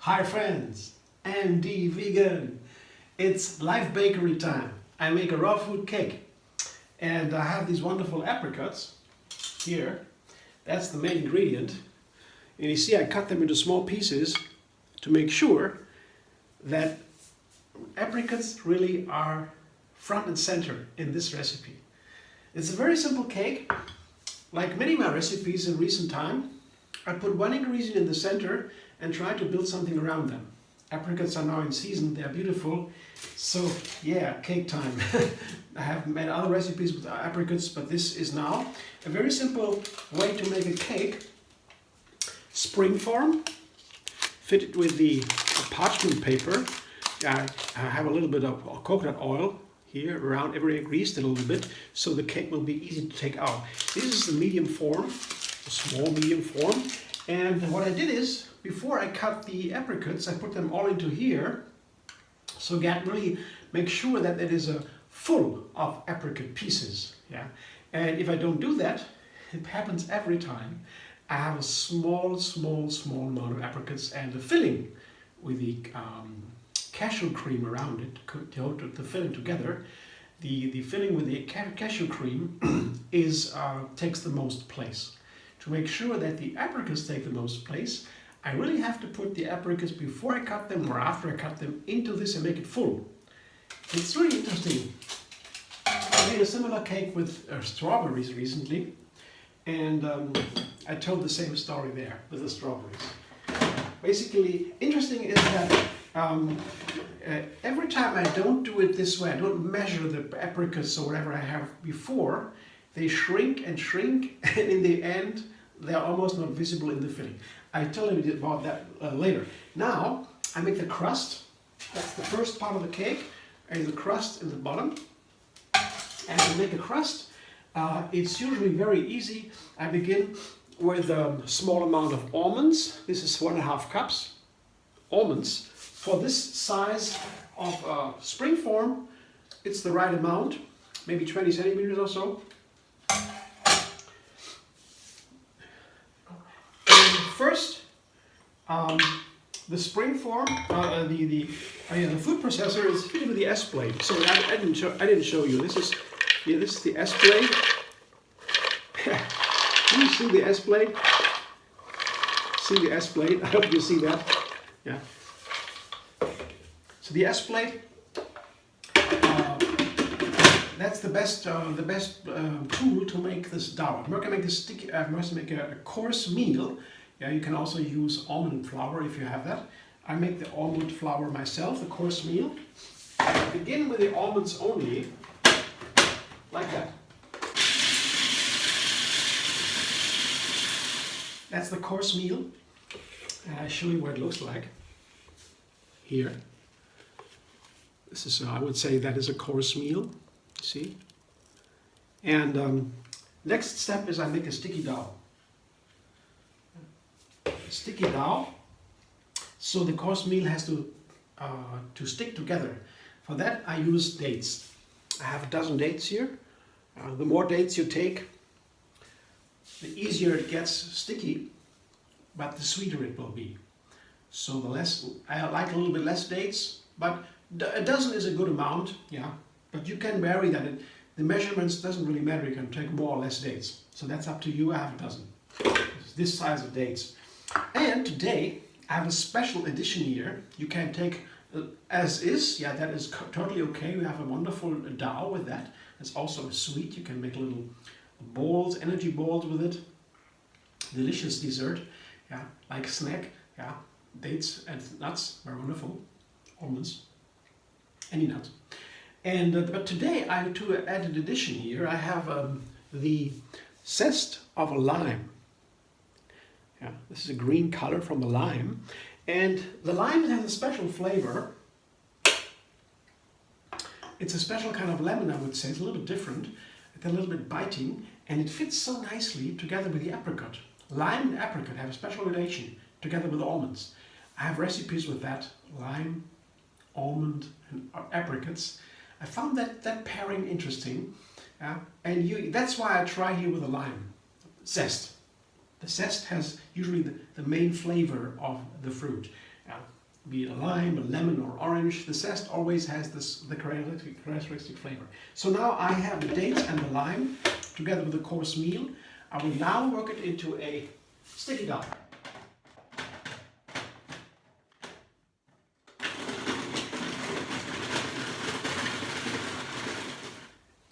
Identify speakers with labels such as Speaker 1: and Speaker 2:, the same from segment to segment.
Speaker 1: Hi friends, Andy Vegan. It's live bakery time. I make a raw food cake and I have these wonderful apricots here. That's the main ingredient. And you see I cut them into small pieces to make sure that apricots really are front and center in this recipe. It's a very simple cake. Like many of my recipes in recent time, I put one ingredient in the center and try to build something around them. Apricots are now in season, they're beautiful. So yeah, cake time. I have made other recipes with apricots, but this is now a very simple way to make a cake. Springform, fit it with the parchment paper. I have a little bit of coconut oil here around every greased a little bit, so the cake will be easy to take out. This is the medium form, a small medium form. And what I did is, before I cut the apricots, I put them all into here. So get really make sure that it is full of apricot pieces. Yeah. And if I don't do that, it happens every time. I have a small amount of apricots and the filling with the cashew cream around it to hold the filling together. The filling with the cashew cream is takes the most place. To make sure that the apricots take the most place, I really have to put the apricots before I cut them or after I cut them into this and make it full. It's really interesting. I made a similar cake with strawberries recently, and I told the same story there with the strawberries. Basically, interesting is that every time I don't do it this way, I don't measure the apricots or whatever I have before, they shrink and shrink, and in the end, they're almost not visible in the filling. I tell you about that later. Now, I make the crust. That's the first part of the cake, and the crust in the bottom. And to make a crust, it's usually very easy. I begin with a small amount of almonds. This is 1.5 cups. Almonds. For this size of springform, it's the right amount, maybe 20 centimeters or so. First, the springform, the food processor is fitted with the S blade. So I didn't show you. This is the S blade. Do you see the S blade? See the S blade? I hope you see that. Yeah. So the S blade. That's the best tool to make this dough. I'm not gonna make this sticky. I must make a coarse meal. Yeah, you can also use almond flour if you have that. I make the almond flour myself, the coarse meal. I begin with the almonds only, like that. That's the coarse meal. And I show you what it looks like here. This is, I would say, that is a coarse meal. See? And next step is I make a sticky dough. Sticky dough, so the coarse meal has to stick together. For that I use dates. I have a dozen dates here. The more dates you take, the easier it gets sticky, but the sweeter it will be. So the less, I like a little bit less dates, but a dozen is a good amount, yeah. But you can vary that. The measurements doesn't really matter. You can take more or less dates. So that's up to you. I have a dozen. It's this size of dates. And today I have a special edition here. You can take as is. Yeah, that is totally okay. We have a wonderful dough with that. It's also sweet. You can make little balls, energy balls with it. Delicious dessert. Yeah, like a snack. Yeah, dates and nuts are wonderful. Almonds, any nut. And but today I to add an addition here. I have the zest of a lime. Yeah, this is a green color from the lime, and the lime has a special flavor. It's a special kind of lemon, I would say. It's a little bit different. It's a little bit biting, and it fits so nicely together with the apricot. Lime and apricot have a special relation together with almonds. I have recipes with that, lime, almond, and apricots. I found that pairing interesting, and that's why I try here with the lime zest. The zest has usually the main flavor of the fruit. Yeah? Be it a lime, a lemon, or orange. The zest always has the characteristic flavor. So now I have the dates and the lime together with the coarse meal. I will now work it into a sticky dough.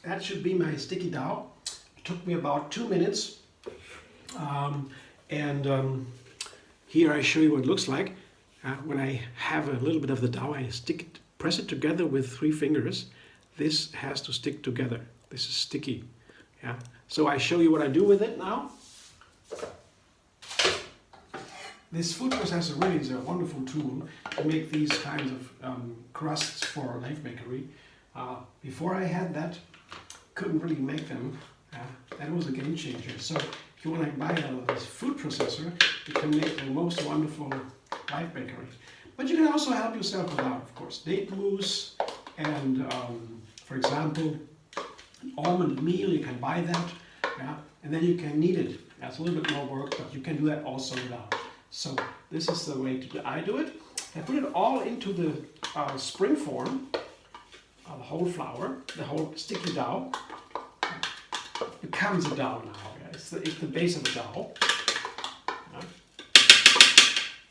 Speaker 1: That should be my sticky dough. It took me about 2 minutes. Here I show you what it looks like. When I have a little bit of the dough, I press it together with 3 fingers. This has to stick together. This is sticky. Yeah. So I show you what I do with it now. This food processor really is a wonderful tool to make these kinds of crusts for life bakery. Before I had that, couldn't really make them. That was a game changer. So if you want to buy a food processor, you can make the most wonderful life bakery. But you can also help yourself without, of course. Date mousse and, for example, an almond meal, you can buy that. Yeah? And then you can knead it. That's a little bit more work, but you can do that also without. So this is the way I do it. I put it all into the springform, the whole flour, the whole sticky dough. It becomes a dough now. Yeah? It's the base of the dough. Yeah?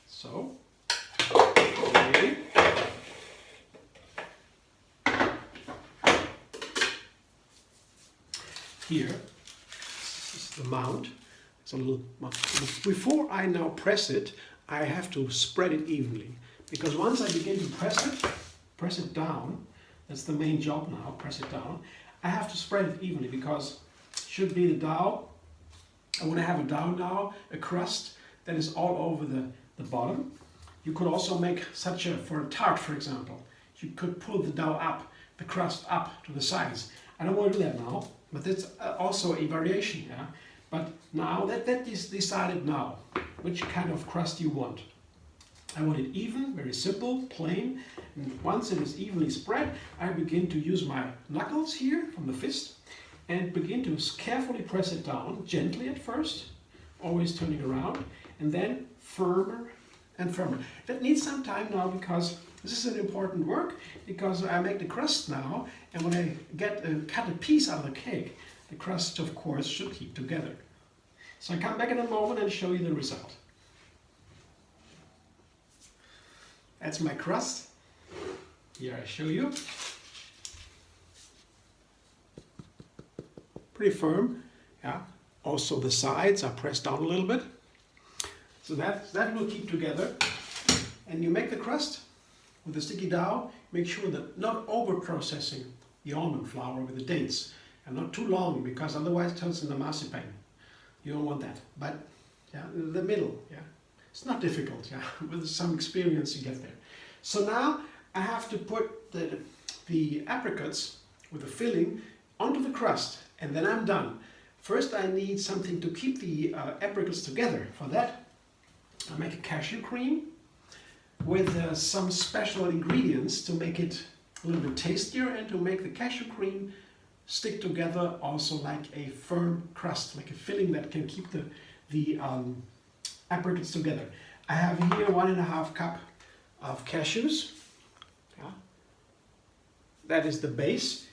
Speaker 1: So, okay. Here, this is the mount. It's a little. Before I now press it, I have to spread it evenly, because once I begin to press it down. That's the main job now. Press it down. I have to spread it evenly because it should be the dough. I want to have a dough now, a crust that is all over the bottom. You could also make such for a tart, for example. You could pull the dough up, the crust up to the sides. I don't want to do that now, but that's also a variation. Yeah? But now that is decided now, which kind of crust you want. I want it even, very simple, plain. And once it is evenly spread, I begin to use my knuckles here from the fist and begin to carefully press it down, gently at first, always turning around, and then firmer and firmer. That needs some time now because this is an important work, because I make the crust now, and when I cut a piece out of the cake, the crust, of course, should keep together. So I come back in a moment and show you the result. That's my crust. Here I show you. Pretty firm. Yeah. Also the sides are pressed down a little bit. So that will keep together. And you make the crust with the sticky dough. Make sure that not over processing the almond flour with the dates, and not too long, because otherwise it turns into marzipan. You don't want that. But yeah, the middle. Yeah. It's not difficult, yeah. With some experience you get there. So now I have to put the apricots with the filling onto the crust, and then I'm done. First I need something to keep the apricots together. For that I make a cashew cream with some special ingredients to make it a little bit tastier and to make the cashew cream stick together also like a firm crust, like a filling that can keep the apricots together. I have here 1½ cup of cashews. Yeah. That is the base.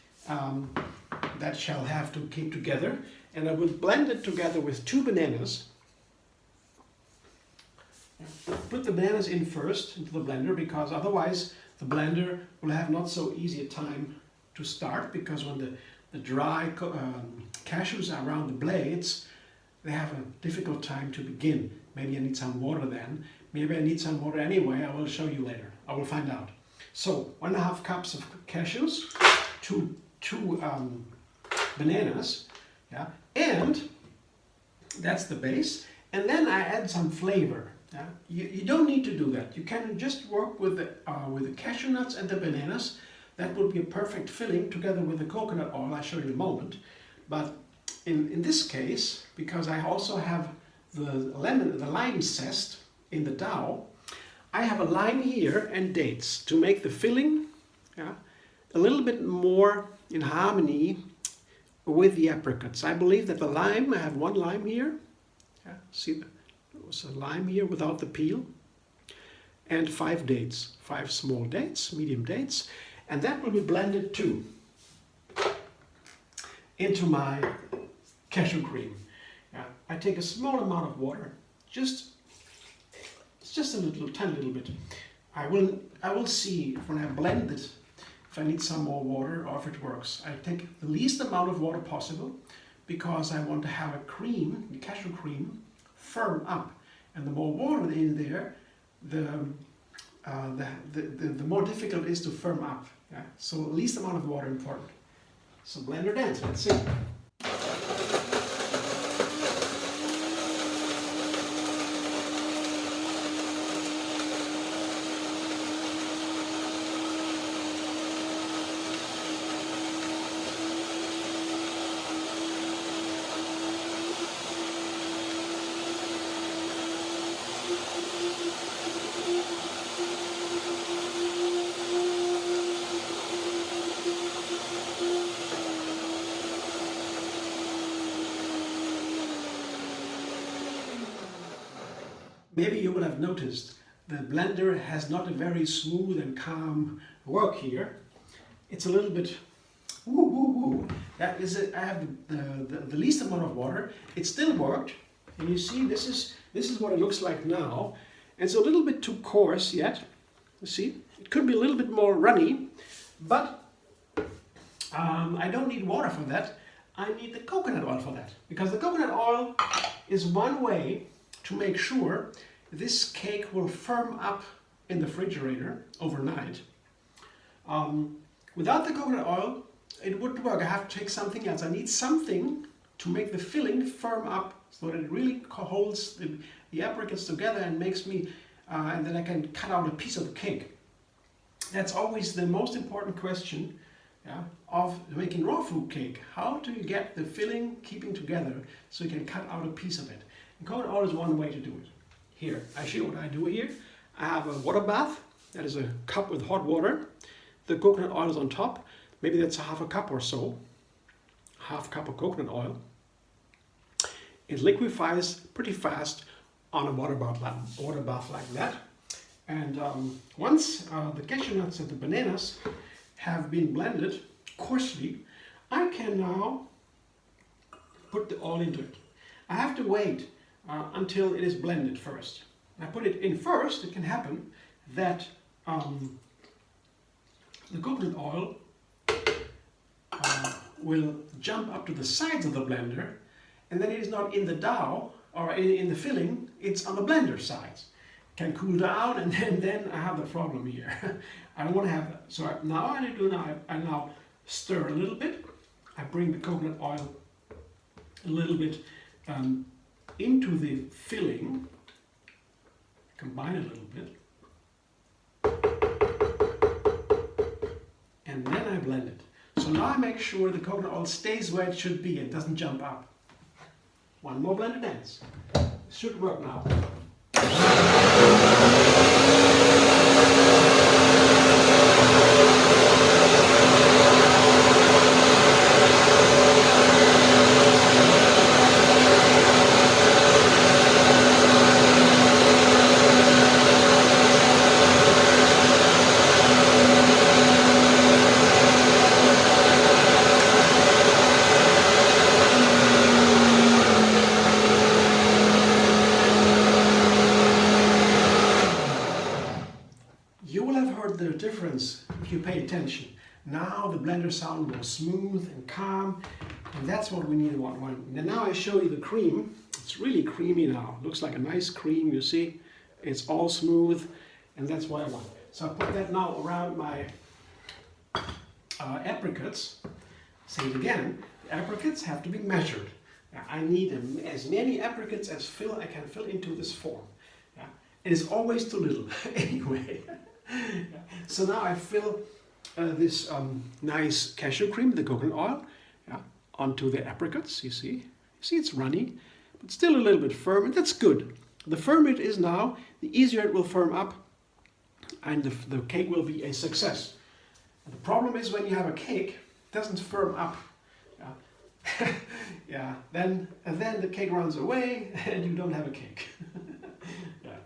Speaker 1: That shall have to keep together. And I will blend it together with 2 bananas. Put the bananas in first into the blender, because otherwise the blender will have not so easy a time to start, because when the dry cashews are around the blades, they have a difficult time to begin. Maybe I need some water then. Maybe I need some water anyway. I will show you later. I will find out. So 1½ cups of cashews, two bananas, yeah, and that's the base. And then I add some flavor. Yeah? You don't need to do that. You can just work with the cashew nuts and the bananas. That would be a perfect filling together with the coconut oil. I'll show you in a moment. But in this case, because I also have the lime zest in the dough, I have a lime here and dates to make the filling, yeah, a little bit more in harmony with the apricots. I believe that the lime, I have 1 lime here. Yeah, see, there was a lime here without the peel. and 5 dates, 5 small dates, medium dates, and that will be blended too into my cashew cream. I take a small amount of water, it's just a little, tiny little bit. I will see when I blend it if I need some more water or if it works. I take the least amount of water possible because I want to have a cream, the cashew cream, firm up. And the more water in there, the more difficult it is to firm up. Yeah? So the least amount of water important. So blender dance, let's see. Maybe you will have noticed the blender has not a very smooth and calm work here. It's a little bit woo woo woo. That is it. I have the least amount of water. It still worked, and you see this is what it looks like now. And it's a little bit too coarse yet. You see, it could be a little bit more runny, but I don't need water for that. I need the coconut oil for that, because the coconut oil is one way to make sure this cake will firm up in the refrigerator overnight. Without the coconut oil, it wouldn't work. I have to take something else. I need something to make the filling firm up so that it really holds the apricots together and makes me, and then I can cut out a piece of the cake. That's always the most important question, yeah, of making raw fruit cake. How do you get the filling keeping together so you can cut out a piece of it? And coconut oil is one way to do it. Here, I show you what I do here. I have a water bath. That is a cup with hot water. The coconut oil is on top. Maybe that's a half a cup or so. Half cup of coconut oil. It liquefies pretty fast on a water bath like that. And once the cashew nuts and the bananas have been blended coarsely, I can now put the oil into it. I have to wait until it is blended first. I put it in first. It can happen that the coconut oil will jump up to the sides of the blender, and then it is not in the dough or in the filling, it's on the blender sides. It can cool down, and then I have the problem here. I don't want to have that. So now what I do now, I now stir a little bit. I bring the coconut oil a little bit into the filling, combine a little bit, and then I blend it. So now I make sure the coconut oil stays where it should be and doesn't jump up. One more blender dance. It should work now. The difference if you pay attention. Now the blender sound more smooth and calm, and that's what we need. And now I show you the cream. It's really creamy now. It looks like a nice cream, you see. It's all smooth, and that's what I want. So I put that now around my apricots. Say it again, the apricots have to be measured. I need as many apricots as I can fill into this form. Yeah? It is always too little anyway. Yeah. So now I fill this nice cashew cream, the coconut oil, yeah, onto the apricots. You see it's runny, but still a little bit firm, and that's good. The firmer it is now, the easier it will firm up, and the cake will be a success. And the problem is when you have a cake, it doesn't firm up. Yeah, yeah. Then the cake runs away, and you don't have a cake. Yeah.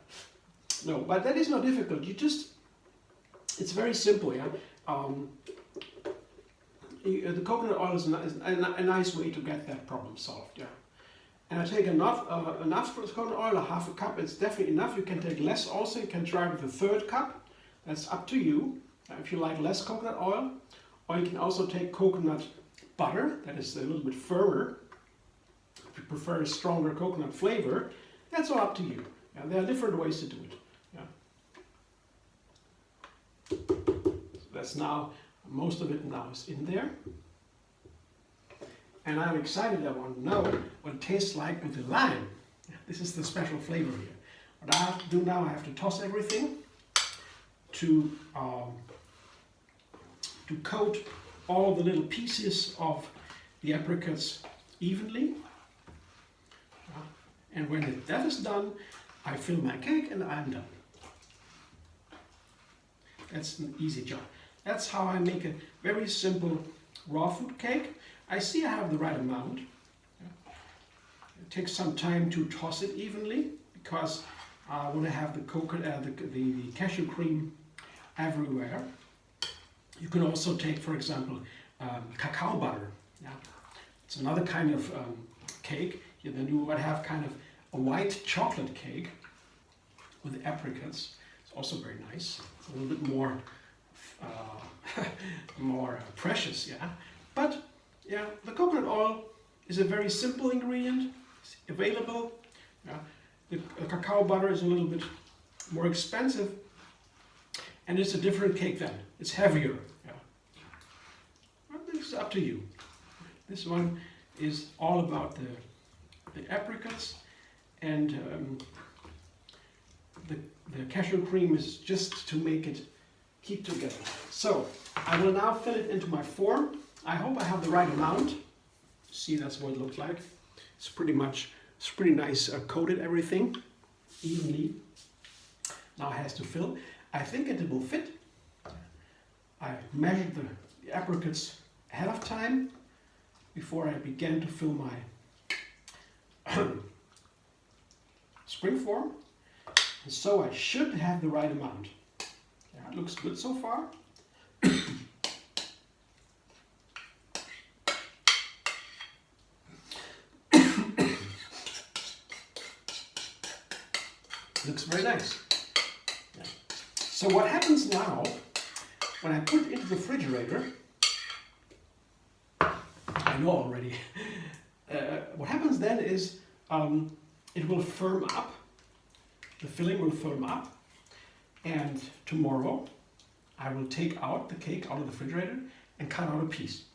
Speaker 1: No, but that is not difficult. It's very simple, yeah. The coconut oil is a nice way to get that problem solved, yeah. And I take enough coconut oil, a half a cup, it's definitely enough. You can take less also, you can try with a third cup. That's up to you, if you like less coconut oil. Or you can also take coconut butter, that is a little bit firmer. If you prefer a stronger coconut flavor, that's all up to you. Yeah, there are different ways to do it. Yeah. So that's now, most of it now is in there. And I'm excited, I want to know what it tastes like with the lime. This is the special flavor here. What I have to do now, I have to toss everything to coat all the little pieces of the apricots evenly. And when that is done, I fill my cake and I'm done. That's an easy job. That's how I make a very simple raw food cake. I see I have the right amount. It takes some time to toss it evenly because I want to have the coconut, the cashew cream everywhere. You can also take, for example, cacao butter. Yeah. It's another kind of cake. Then you would have kind of a white chocolate cake with apricots. It's also very nice. It's a little bit more more precious, yeah. But yeah, the coconut oil is a very simple ingredient. It's available. Yeah. The cacao butter is a little bit more expensive, and it's a different cake then. It's heavier. Yeah. Well, this is up to you. This one is all about the apricots, and the cashew cream is just to make it keep together. So I will now fill it into my form. I hope I have the right amount. See, that's what it looks like. It's pretty nice coated everything evenly. Now it has to fill. I think it will fit. I measured the apricots ahead of time before I began to fill my springform. And so I should have the right amount. Yeah, it looks good so far. Looks very nice. Yeah. So what happens now, when I put it into the refrigerator, I know already, what happens then is it will firm up, the filling will firm up, and tomorrow I will take out the cake out of the refrigerator and cut out a piece.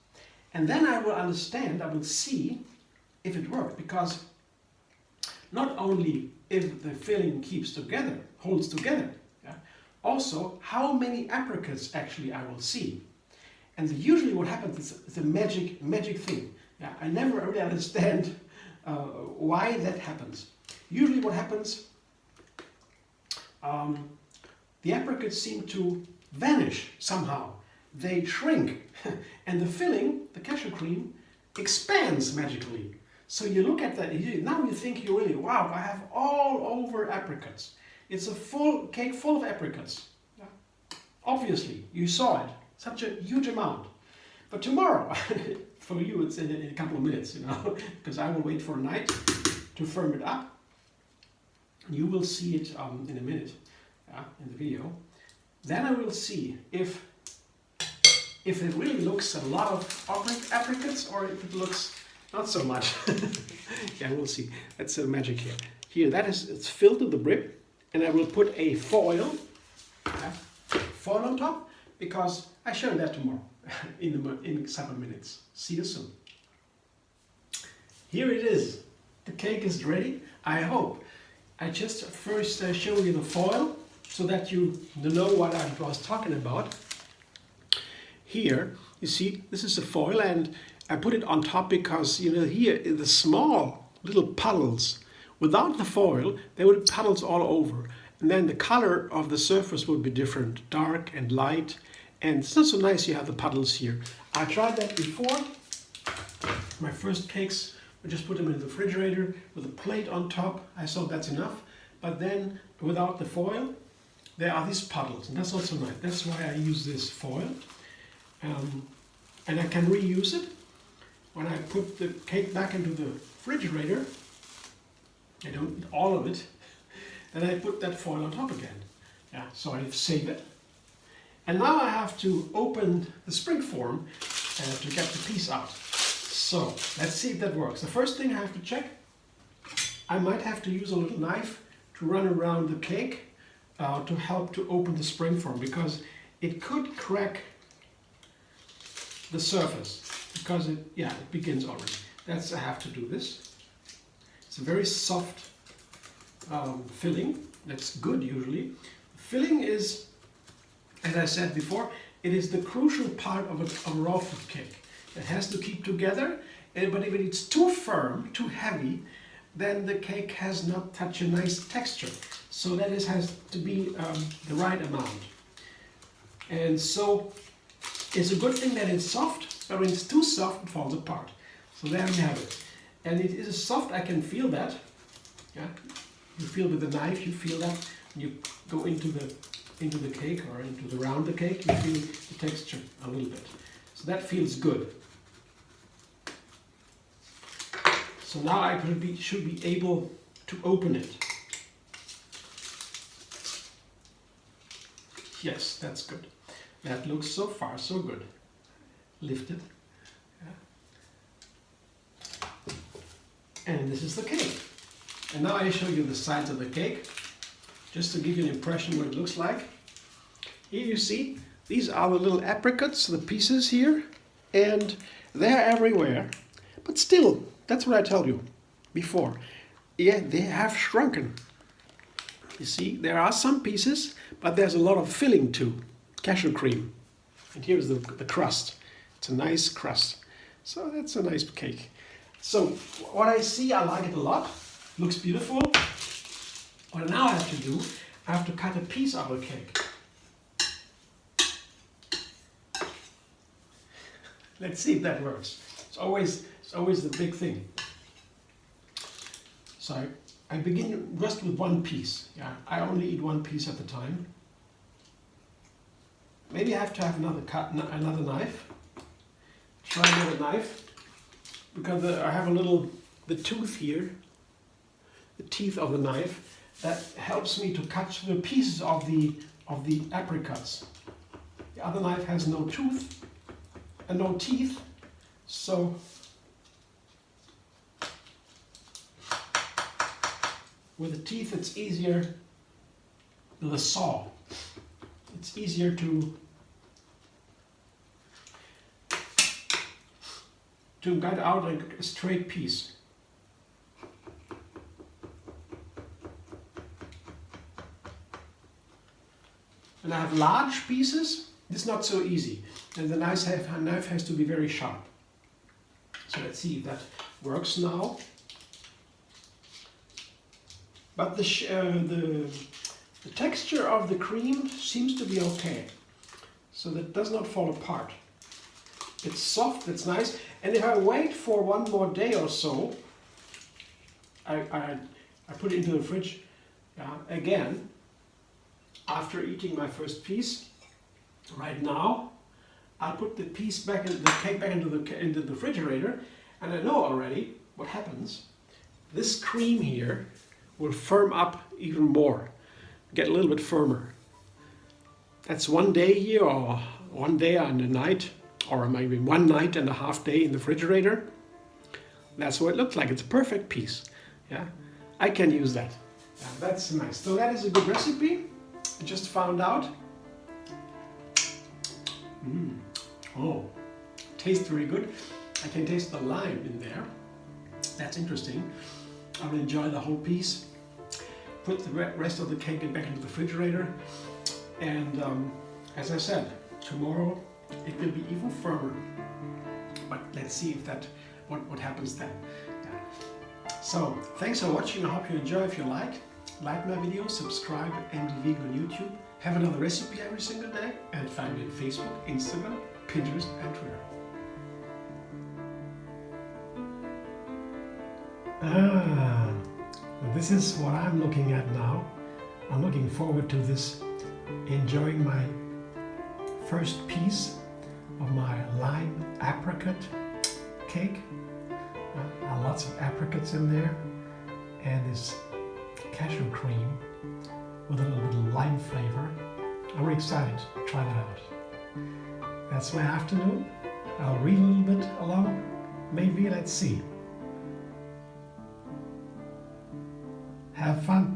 Speaker 1: And then I will understand, I will see if it worked, because not only if the filling keeps together, holds together, yeah, also how many apricots actually I will see. And usually what happens is a magic thing. Yeah, I never really understand why that happens. Usually what happens, the apricots seem to vanish somehow. They shrink, and the filling, the cashew cream, expands magically. So you look at that, now you think you really, wow, I have all over apricots. It's a full cake full of apricots. Yeah. Obviously, you saw it, such a huge amount. But tomorrow, for you, it's in a couple of minutes, you know, because I will wait for a night to firm it up. You will see it in a minute, in the video. Then I will see if it really looks a lot of apricots or if it looks not so much. Yeah, we'll see. That's the magic here. Here, it's filled to the brim, and I will put a foil on top, because I show that tomorrow in several minutes. See you soon. Here it is. The cake is ready. I hope. I just first show you the foil so that you know what I was talking about. Here, you see, this is the foil, and I put it on top because, you know, here, the small little puddles, without the foil, there would be puddles all over. And then the color of the surface would be different, dark and light. And it's not so nice you have the puddles here. I tried that before. My first cakes, I just put them in the refrigerator with a plate on top. I thought that's enough. but then without the foil, there are these puddles, and that's also nice. That's why I use this foil. And I can reuse it when I put the cake back into the refrigerator. I don't eat all of it, and I put that foil on top again. Yeah, so I save it. And now I have to open the springform to get the piece out. So let's see if that works. The first thing I have to check, I might have to use a little knife to run around the cake to help to open the springform, because it could crack the surface, because it begins already. I have to do this. It's a very soft filling. That's good usually. Filling is, as I said before, it is the crucial part of a raw fruit cake. It has to keep together, but if it's too firm, too heavy, then the cake has not such a nice texture. So that has to be the right amount. And so it's a good thing that it's soft, but when it's too soft, it falls apart. So there you have it. And it is soft, I can feel that. Yeah, you feel with the knife, you feel that. When you go into the cake or around the cake, you feel the texture a little bit. So that feels good. So now I should be able to open it. Yes, that's good. That looks so far so good. Lift it. Yeah. And this is the cake. And now I show you the sides of the cake, just to give you an impression what it looks like. Here you see, these are the little apricots, the pieces here, and they're everywhere. But still, that's what I told you before. Yeah, they have shrunken. You see, there are some pieces, but there's a lot of filling too. Cashew cream. And here's the crust. It's a nice crust. So that's a nice cake. So what I see, I like it a lot. Looks beautiful. What now I have to do, I have to cut a piece of the cake. Let's see if that works. It's always the big thing. So I begin just with one piece. Yeah, I only eat one piece at a time. Maybe I have to have another knife. Try another knife, because I have the tooth here, the teeth of the knife, that helps me to cut the pieces of the apricots. The other knife has no tooth and no teeth, so with the teeth it's easier. The saw, it's easier to cut out a straight piece. And I have large pieces. It's not so easy, and the knife has to be very sharp. So let's see if that works now. But the texture of the cream seems to be okay, so that does not fall apart. It's soft, it's nice, and if I wait for one more day or so, I put it into the fridge again after eating my first piece. Right now, I'll put the cake back into the refrigerator, and I know already what happens. This cream here will firm up even more, get a little bit firmer. That's one day here, or one day and a night, or maybe 1 night and a half day in the refrigerator. That's what it looks like. It's a perfect piece. Yeah, I can use that. Yeah, that's nice. So that is a good recipe. I just found out. Oh, tastes very good. I can taste the lime in there. That's interesting. I will enjoy the whole piece. Put the rest of the cake back into the refrigerator. And as I said, tomorrow it will be even firmer. But let's see if what happens then. Yeah. So thanks for watching. I hope you enjoy. If you like my video, subscribe at MD Vegan on YouTube. Have another recipe every single day, and find me on Facebook, Instagram, Pinterest, and Twitter. this is what I'm looking at now. I'm looking forward to this, enjoying my first piece of my lime apricot cake. Lots of apricots in there, and this cashew cream with a little bit of lime flavor. I'm really excited to try that out. That's my afternoon. I'll read a little bit along. Maybe, let's see. Have fun.